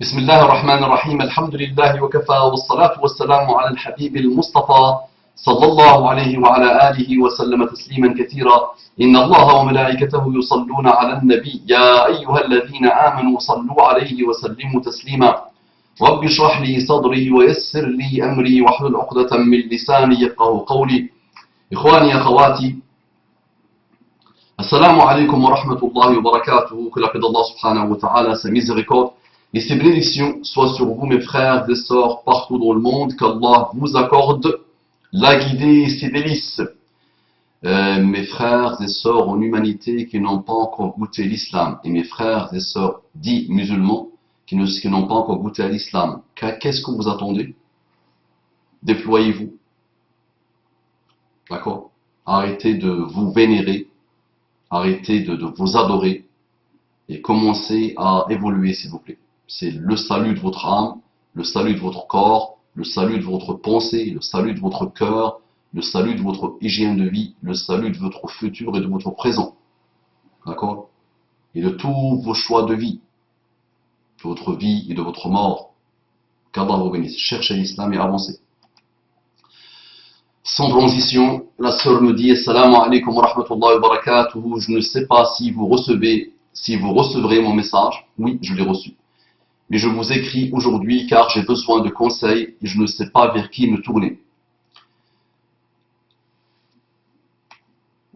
بسم الله الرحمن الرحيم الحمد لله وكفى والصلاة والسلام على الحبيب المصطفى صلى الله عليه وعلى آله وسلم تسليما كثيرا إن الله وملائكته يصلون على النبي يا أيها الذين آمنوا صلوا عليه وسلموا تسليما رب اشرح لي صدري ويسر لي أمري واحلل عقدة من لساني يفقهوا قولي إخواني أخواتي Assalamu alaikum wa rahmatullahi wa barakatuh, que la paix d'Allah subhanahu wa ta'ala, sa miséricorde et ses bénédictions soient sur vous mes frères et sœurs partout dans le monde, qu'Allah vous accorde la guidée et ses délices. Mes frères et sœurs en humanité qui n'ont pas encore goûté l'islam et mes frères et sœurs dits musulmans qui n'ont pas encore goûté à l'islam, qu'est-ce que vous attendez? Déployez-vous. D'accord? Arrêtez de vous vénérer. Arrêtez de vous adorer et commencez à évoluer s'il vous plaît. C'est le salut de votre âme, le salut de votre corps, le salut de votre pensée, le salut de votre cœur, le salut de votre hygiène de vie, le salut de votre futur et de votre présent. D'accord? Et de tous vos choix de vie, de votre vie et de votre mort. Qu'Allah vous bénisse. Cherchez l'islam et avancez. Sans transition, la sœur me dit Assalamu alaikum wa rahmatullahi wa barakatuh. Je ne sais pas si vous recevrez mon message. Oui, je l'ai reçu. Mais je vous écris aujourd'hui car j'ai besoin de conseils et je ne sais pas vers qui me tourner.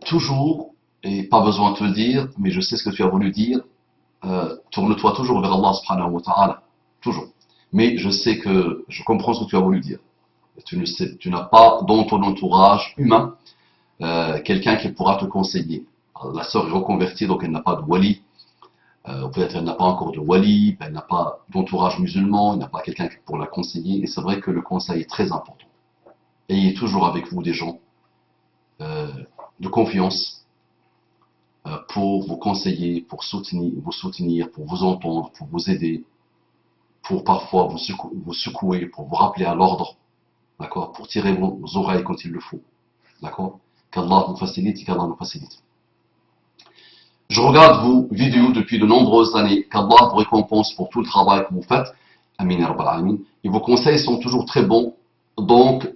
Toujours, et pas besoin de te le dire, mais je sais ce que tu as voulu dire, tourne-toi toujours vers Allah subhanahu wa ta'ala. Toujours. Mais je sais que je comprends ce que tu as voulu dire. Tu n'as pas dans ton entourage humain quelqu'un qui pourra te conseiller. Alors, la sœur est reconvertie, donc elle n'a pas de wali. Peut-être elle n'a pas encore de wali, elle n'a pas d'entourage musulman, elle n'a pas quelqu'un pour la conseiller. Et c'est vrai que le conseil est très important. Ayez toujours avec vous des gens de confiance pour vous conseiller, pour vous soutenir, pour vous entendre, pour vous aider, pour parfois vous secouer, pour vous rappeler à l'ordre. D'accord? Pour tirer vos oreilles quand il le faut. D'accord? Qu'Allah vous facilite et qu'Allah nous facilite. Je regarde vos vidéos depuis de nombreuses années. Qu'Allah vous récompense pour tout le travail que vous faites. Amin ya Rabbal Alamin. Et vos conseils sont toujours très bons. Donc,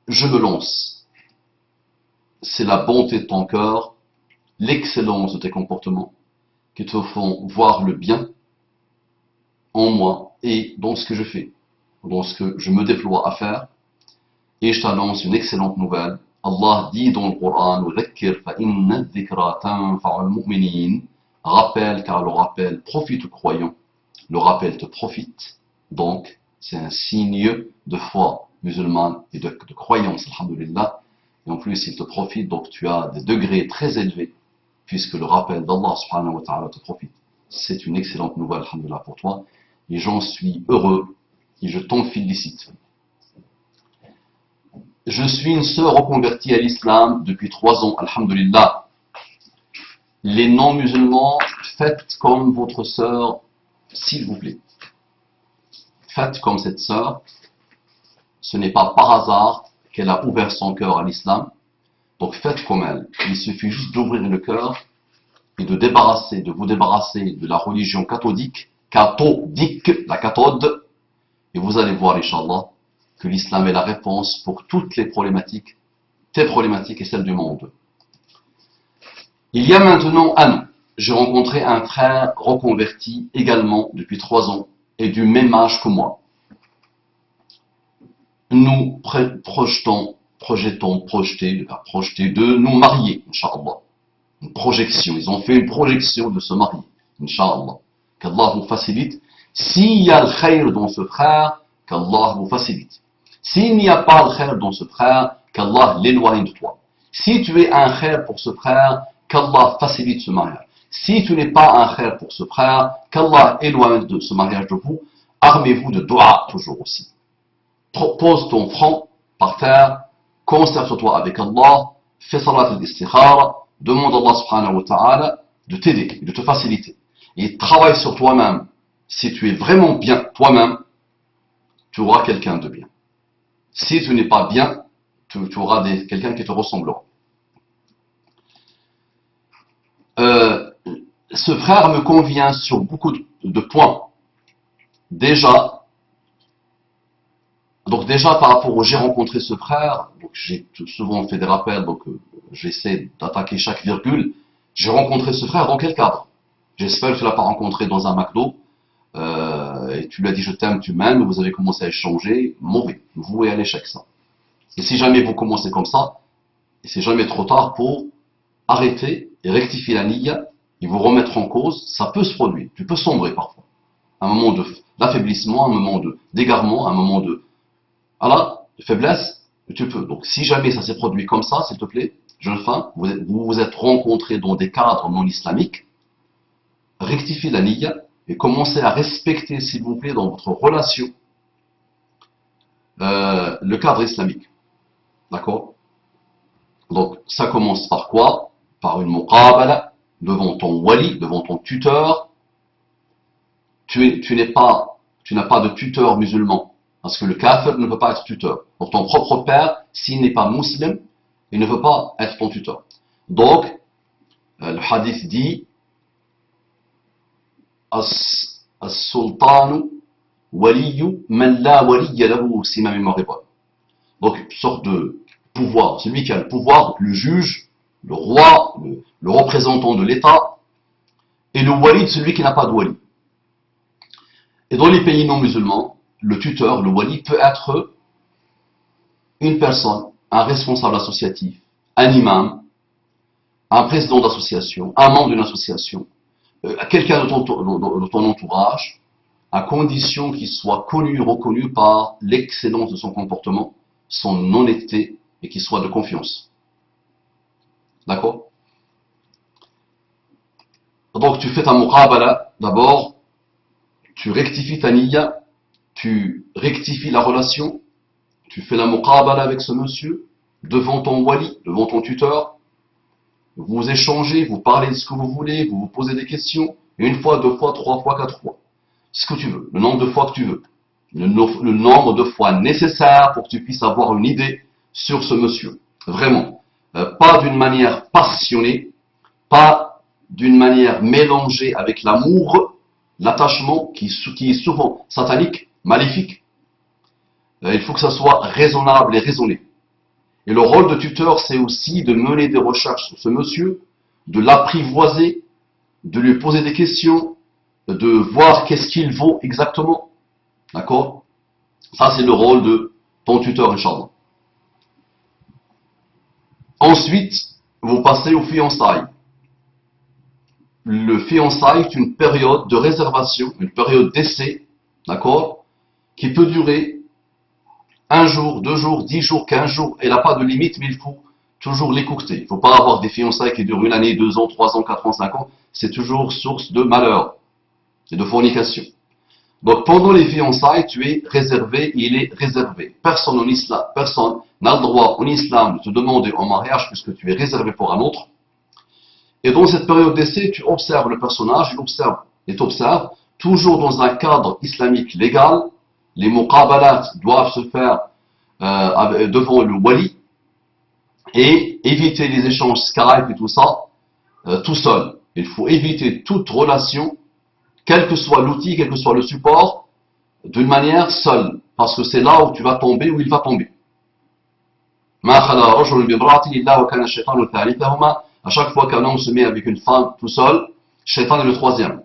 je me lance. C'est la bonté de ton cœur, l'excellence de tes comportements qui te font voir le bien en moi et dans ce que je fais, dans ce que je me déploie à faire. Et je t'annonce une excellente nouvelle. Allah dit dans le Coran, rappelle car le rappel profite aux croyants. Le rappel te profite. Donc, c'est un signe de foi musulmane et de croyance, alhamdulillah. Et en plus, il te profite, donc tu as des degrés très élevés, puisque le rappel d'Allah subhanahu wa ta'ala te profite. C'est une excellente nouvelle, alhamdulillah, pour toi. Et j'en suis heureux et je t'en félicite. Je suis une sœur reconvertie à l'islam depuis 3 ans, alhamdulillah. Les non-musulmans, faites comme votre sœur, s'il vous plaît. Faites comme cette sœur. Ce n'est pas par hasard qu'elle a ouvert son cœur à l'islam. Donc faites comme elle. Il suffit juste d'ouvrir le cœur et de vous débarrasser de la religion cathodique, la cathode, et vous allez voir, Inch'Allah, que l'islam est la réponse pour toutes les problématiques, tes problématiques et celles du monde. Il y a maintenant un an, j'ai rencontré un frère reconverti également depuis 3 ans et du même âge que moi. Nous projetons de nous marier, Inch'Allah. Une projection, ils ont fait une projection de se marier, Inch'Allah. Qu'Allah vous facilite. S'il y a le khayr dans ce frère, qu'Allah vous facilite. S'il n'y a pas de khayr dans ce frère, qu'Allah l'éloigne de toi. Si tu es un khayr pour ce frère, qu'Allah facilite ce mariage. Si tu n'es pas un khayr pour ce frère, qu'Allah éloigne de ce mariage de vous. Armez-vous de dua toujours aussi. Pose ton front par terre, concerte-toi avec Allah, fais salat al-istikhara, demande à Allah subhanahu wa ta'ala de t'aider, de te faciliter. Et travaille sur toi-même. Si tu es vraiment bien toi-même, tu auras quelqu'un de bien. Si tu n'es pas bien, tu auras quelqu'un qui te ressemblera. Ce frère me convient sur beaucoup de points. Déjà, donc déjà par rapport au j'ai rencontré ce frère, donc j'ai souvent fait des rappels, donc j'essaie d'attaquer chaque virgule. J'ai rencontré ce frère dans quel cadre? J'espère que tu l'as pas rencontré dans un McDo, et tu lui as dit je t'aime, tu m'aimes, vous avez commencé à échanger, mauvais, voué à l'échec ça. Et si jamais vous commencez comme ça, et c'est jamais trop tard pour arrêter et rectifier la niya et vous remettre en cause, ça peut se produire, tu peux sombrer parfois. Un moment d'affaiblissement, un moment d'égarement, un moment voilà, de faiblesse, tu peux. Donc si jamais ça s'est produit comme ça, s'il te plaît, jeune femme, vous vous êtes rencontrés dans des cadres non islamiques, rectifiez la niya et commencez à respecter, s'il vous plaît, dans votre relation, le cadre islamique. D'accord? Donc ça commence par quoi? Par une muqabala, devant ton wali, devant ton tuteur. Tu n'as pas de tuteur musulman. Parce que le kafir ne peut pas être tuteur. Donc ton propre père, s'il n'est pas musulman, il ne veut pas être ton tuteur. Donc, le hadith dit As-sultanu waliyu man la waliya lahu, si ma mémoire est bonne. Donc, une sorte de pouvoir. Celui qui a le pouvoir, le juge, le roi, le représentant de l'État, et le wali, celui qui n'a pas de wali. Et dans les pays non musulmans, le tuteur, le wali, peut être une personne, un responsable associatif, un imam, un président d'association, un membre d'une association, quelqu'un de ton entourage, à condition qu'il soit connu, reconnu par l'excellence de son comportement, son honnêteté et qu'il soit de confiance. D'accord? Donc tu fais ta muqabala, d'abord, tu rectifies ta niya, tu rectifies la relation, tu fais la muqabala avec ce monsieur, devant ton wali, devant ton tuteur, vous échangez, vous parlez de ce que vous voulez, vous vous posez des questions, une fois, deux fois, trois fois, quatre fois. Ce que tu veux, le nombre de fois que tu veux. Le nombre de fois nécessaire pour que tu puisses avoir une idée sur ce monsieur. Vraiment. Pas d'une manière passionnée, pas d'une manière mélangée avec l'amour, l'attachement qui est souvent satanique, maléfique. Il faut que ça soit raisonnable et raisonné. Et le rôle de tuteur, c'est aussi de mener des recherches sur ce monsieur, de l'apprivoiser, de lui poser des questions, de voir qu'est-ce qu'il vaut exactement. D'accord? Ça, c'est le rôle de ton tuteur, Inch'Allah. Ensuite, vous passez aux fiançailles. Le fiançailles est une période de réservation, une période d'essai, d'accord, qui peut durer 1 jour, 2 jours, 10 jours, 15 jours. Elle n'a pas de limite, mais il faut toujours l'écourter. Il ne faut pas avoir des fiançailles qui durent 1 année, 2 ans, 3 ans, 4 ans, 5 ans. C'est toujours source de malheur et de fornication. Donc pendant les fiançailles, tu es réservé, il est réservé. Personne en islam, personne n'a le droit en islam de te demander en mariage puisque tu es réservé pour un autre. Et dans cette période d'essai, tu observes le personnage, il t'observe, toujours dans un cadre islamique légal. Les muqabalat doivent se faire devant le wali et éviter les échanges Skype et tout ça tout seul. Il faut éviter toute relation, quel que soit l'outil, quel que soit le support, d'une manière seule. Parce que c'est là où tu vas tomber, où il va tomber. À chaque fois qu'un homme se met avec une femme tout seul, Shaitan est le troisième.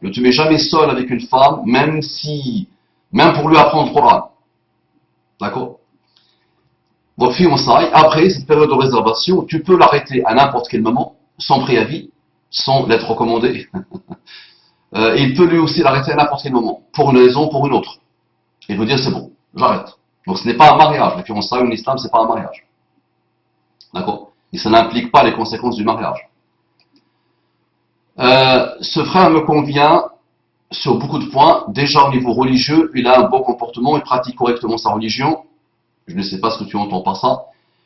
Ne te mets jamais seul avec une femme, même pour lui apprendre le Coran. D'accord? Donc, fiançailles, après cette période de réservation, tu peux l'arrêter à n'importe quel moment, sans préavis, sans lettre recommandée. Il peut lui aussi l'arrêter à n'importe quel moment, pour une raison, pour une autre. Il veut dire c'est bon, j'arrête. Donc ce n'est pas un mariage. Les fiançailles en islam, c'est pas un mariage. D'accord? Et ça n'implique pas les conséquences du mariage. Ce frère me convient sur beaucoup de points. Déjà au niveau religieux, il a un bon comportement, il pratique correctement sa religion. Je ne sais pas ce que tu entends par ça.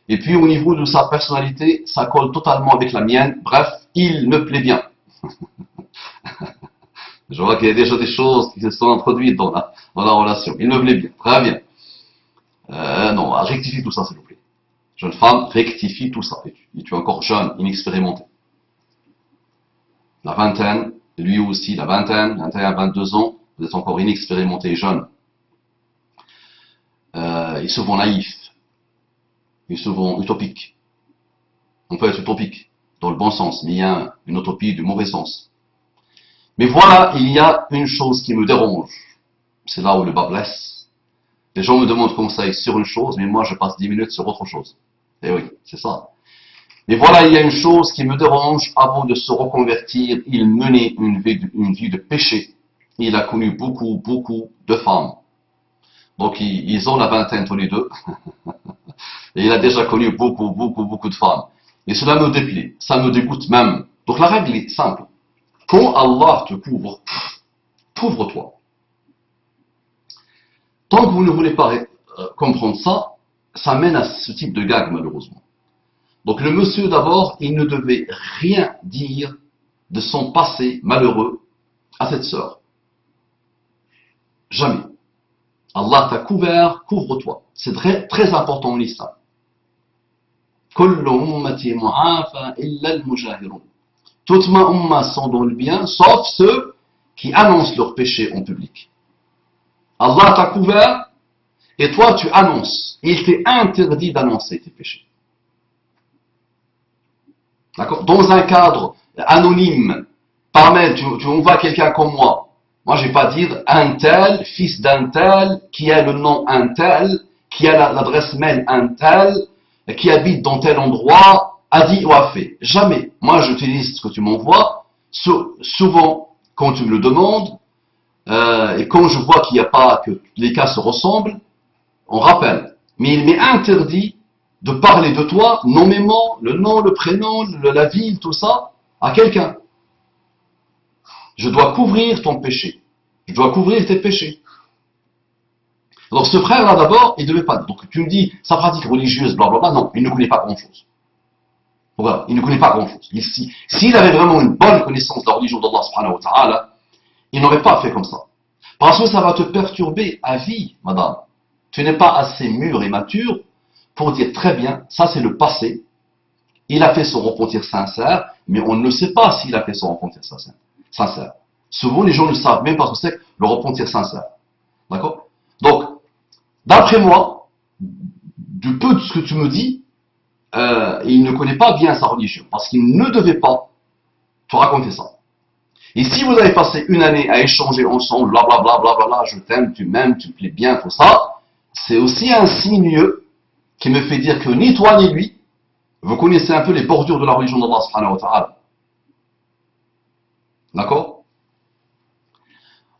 Et puis au niveau de sa personnalité, ça colle totalement avec la mienne. Bref, il me plaît bien. Je vois qu'il y a déjà des choses qui se sont introduites dans la relation. Il me plaît bien. Très bien. Non, rectifie tout ça, s'il vous plaît. Jeune femme, rectifie tout ça. Et tu es encore jeune, inexpérimenté. La vingtaine, lui aussi, la vingtaine, 21, 22 ans, vous êtes encore inexpérimenté et jeune. Il est souvent naïf, il est souvent utopique. On peut être utopique, dans le bon sens, mais il y a une utopie du mauvais sens. Mais voilà, il y a une chose qui me dérange. C'est là où le bas blesse. Les gens me demandent conseil sur une chose, mais moi je passe 10 minutes sur autre chose. Et oui, c'est ça. Mais voilà, il y a une chose qui me dérange. Avant de se reconvertir, il menait une vie de péché. Il a connu beaucoup de femmes. Donc ils ont la vingtaine tous les deux. Et il a déjà connu beaucoup de femmes. Et cela me déplaît, ça me dégoûte même. Donc la règle est simple. Quand Allah te couvre, couvre-toi. Tant que vous ne voulez pas comprendre ça, ça mène à ce type de gag malheureusement. Donc le monsieur d'abord, il ne devait rien dire de son passé malheureux à cette sœur. Jamais. Allah t'a couvert, couvre-toi. C'est très important en islam. Toute ma umma sont dans le bien, sauf ceux qui annoncent leurs péchés en public. Allah t'a couvert, et toi tu annonces. Il t'est interdit d'annoncer tes péchés. D'accord? Dans un cadre anonyme, par mail, tu envoies quelqu'un comme moi. Moi, je vais pas dire un tel, fils d'un tel, qui a le nom un tel, qui a l'adresse mail un tel, qui habite dans tel endroit, a dit ou a fait. Jamais. Moi, j'utilise ce que tu m'envoies. Souvent, quand tu me le demandes, et quand je vois qu'il n'y a pas, que les cas se ressemblent, on rappelle. Mais il m'est interdit de parler de toi nommément, le nom, le prénom, la ville, tout ça, à quelqu'un. Je dois couvrir ton péché. Je dois couvrir tes péchés. Alors ce frère-là d'abord, il ne devait pas. Donc tu me dis, sa pratique religieuse, blablabla, non, il ne connaît pas grand-chose. Voilà, il ne connaît pas grand-chose. S'il avait vraiment une bonne connaissance de la religion d'Allah subhanahu wa ta'ala, il n'aurait pas fait comme ça. Parce que ça va te perturber à vie, madame. Tu n'es pas assez mûr et mature pour dire très bien, ça c'est le passé. Il a fait son repentir sincère, mais on ne sait pas s'il a fait son repentir sincère. Souvent, les gens ne savent même pas ce que c'est le repentir sincère. D'accord? Donc, d'après moi, du peu de ce que tu me dis, il ne connaît pas bien sa religion, parce qu'il ne devait pas te raconter ça. Et si vous avez passé une année à échanger ensemble, blablabla, blablabla, je t'aime, tu m'aimes, tu me plais bien, tout ça, c'est aussi un signe qui me fait dire que ni toi ni lui, vous connaissez un peu les bordures de la religion d'Allah subhanahu wa ta'ala. D'accord?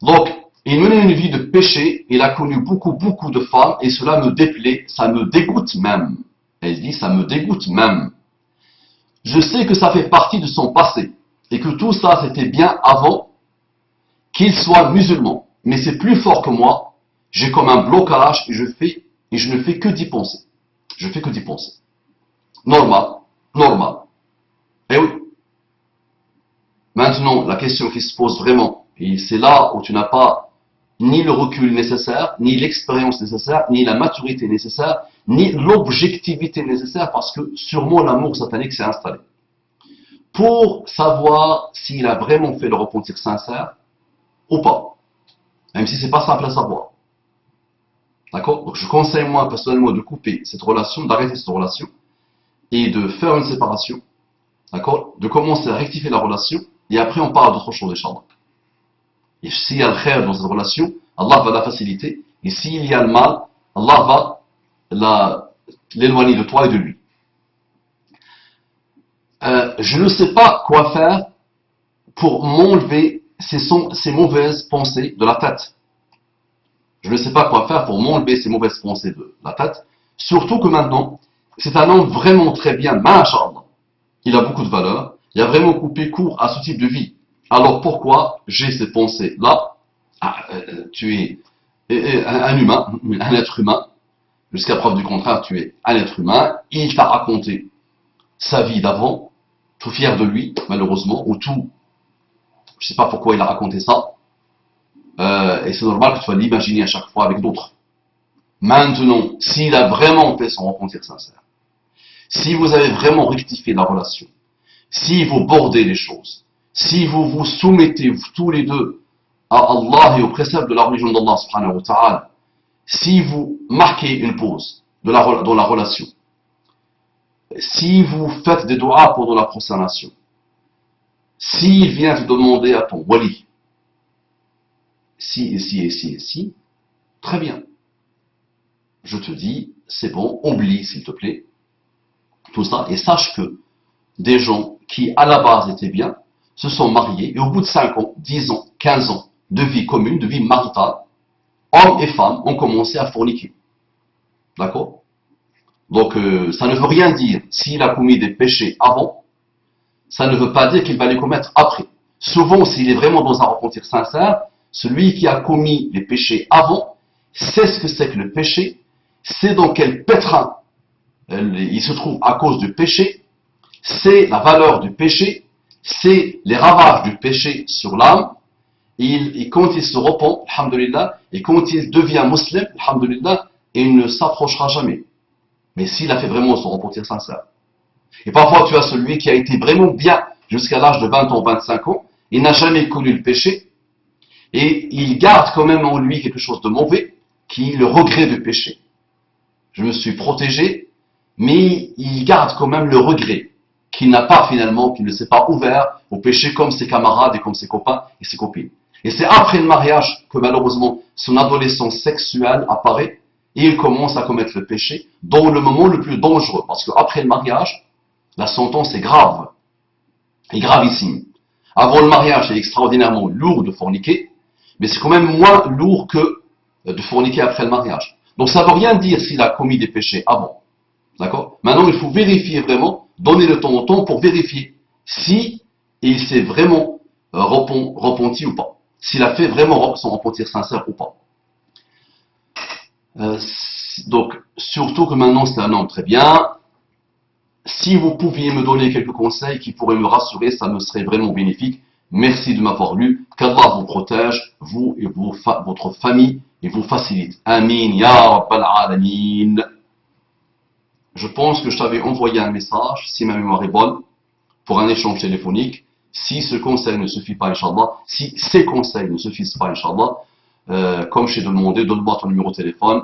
Donc, il menait une vie de péché, il a connu beaucoup de femmes, et cela me déplaît, ça me dégoûte même. Elle dit, ça me dégoûte même. Je sais que ça fait partie de son passé, et que tout ça c'était bien avant qu'il soit musulman. Mais c'est plus fort que moi, j'ai comme un blocage, et je ne fais que d'y penser. Je fais que d'y penser. Normal. Eh oui. Maintenant, la question qui se pose vraiment, et c'est là où tu n'as pas ni le recul nécessaire, ni l'expérience nécessaire, ni la maturité nécessaire, ni l'objectivité nécessaire, parce que sûrement l'amour satanique s'est installé. Pour savoir s'il a vraiment fait le repentir sincère ou pas, même si c'est pas simple à savoir. D'accord? Donc je conseille moi personnellement de couper cette relation, d'arrêter cette relation, et de faire une séparation. D'accord? De commencer à rectifier la relation, et après on parle d'autre chose, Inch'Allah. Et s'il y a le khair dans cette relation, Allah va la faciliter. Et s'il y a le mal, Allah va l'éloigner de toi et de lui. Je ne sais pas quoi faire pour m'enlever ces mauvaises pensées de la tête. Je ne sais pas quoi faire pour m'enlever ces mauvaises pensées de la tête. Surtout que maintenant, c'est un homme vraiment très bien, masha'Allah. Il a beaucoup de valeur. Il a vraiment coupé court à ce type de vie. Alors pourquoi j'ai ces pensées-là? Tu es un humain, un être humain. Jusqu'à preuve du contraire, tu es un être humain. Il t'a raconté sa vie d'avant, tout fier de lui, malheureusement, ou tout. Je ne sais pas pourquoi il a raconté ça. Et c'est normal que tu vas l'imaginer à chaque fois avec d'autres. Maintenant, s'il a vraiment fait son repentir sincère, si vous avez vraiment rectifié la relation, si vous bordez les choses, si vous vous soumettez tous les deux à Allah et aux préceptes de la religion d'Allah subhanahu wa ta'ala, si vous marquez une pause dans la relation, si vous faites des doigts pendant la prosternation, s'il vient te demander à ton wali, si, très bien. Je te dis, c'est bon, oublie s'il te plaît, tout ça, et sache que des gens qui à la base étaient bien, se sont mariés, et au bout de 5 ans, 10 ans, 15 ans de vie commune, de vie maritale, hommes et femmes ont commencé à forniquer. D'accord? Donc, ça ne veut rien dire. S'il a commis des péchés avant, ça ne veut pas dire qu'il va les commettre après. Souvent, s'il est vraiment dans un repentir sincère, celui qui a commis les péchés avant, sait ce que c'est que le péché, sait dans quel pétrin il se trouve à cause du péché, c'est la valeur du péché, c'est les ravages du péché sur l'âme, et quand il se repent, alhamdulillah, et quand il devient musulman, alhamdulillah, il ne s'approchera jamais. Mais s'il a fait vraiment son repentir sincère. Et parfois, tu as celui qui a été vraiment bien jusqu'à l'âge de 20 ans, 25 ans, il n'a jamais connu le péché, et il garde quand même en lui quelque chose de mauvais, qui est le regret du péché. Je me suis protégé, mais il garde quand même le regret, qu'il n'a pas finalement, qu'il ne s'est pas ouvert au péché comme ses camarades et comme ses copains et ses copines. Et c'est après le mariage que malheureusement son adolescence sexuelle apparaît et il commence à commettre le péché dans le moment le plus dangereux. Parce qu'après le mariage, la sentence est grave, et gravissime. Avant le mariage, c'est extraordinairement lourd de forniquer, mais c'est quand même moins lourd que de forniquer après le mariage. Donc ça ne veut rien dire s'il a commis des péchés avant. D'accord? Maintenant, il faut vérifier vraiment, donner le temps au temps pour vérifier si il s'est vraiment repenti ou pas. S'il a fait vraiment son repentir sincère ou pas. Donc, surtout que maintenant c'est un homme très bien. Si vous pouviez me donner quelques conseils qui pourraient me rassurer, ça me serait vraiment bénéfique. Merci de m'avoir lu. Qu'Allah vous protège, vous et votre famille, et vous facilite. Amin, ya Rabbal Alamin. Je pense que je t'avais envoyé un message, si ma mémoire est bonne, pour un échange téléphonique. Si ce conseil ne suffit pas, Inch'Allah, si ces conseils ne suffisent pas, Inch'Allah, comme je t'ai demandé, donne-moi ton numéro de téléphone,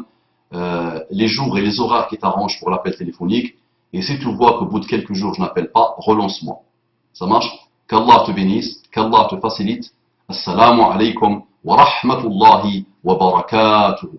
les jours et les horaires qui t'arrangent pour l'appel téléphonique. Et si tu vois qu'au bout de quelques jours je n'appelle pas, relance-moi. Ça marche? Qu'Allah te bénisse, qu'Allah te facilite. Assalamu alaikum wa rahmatullahi wa barakatuh.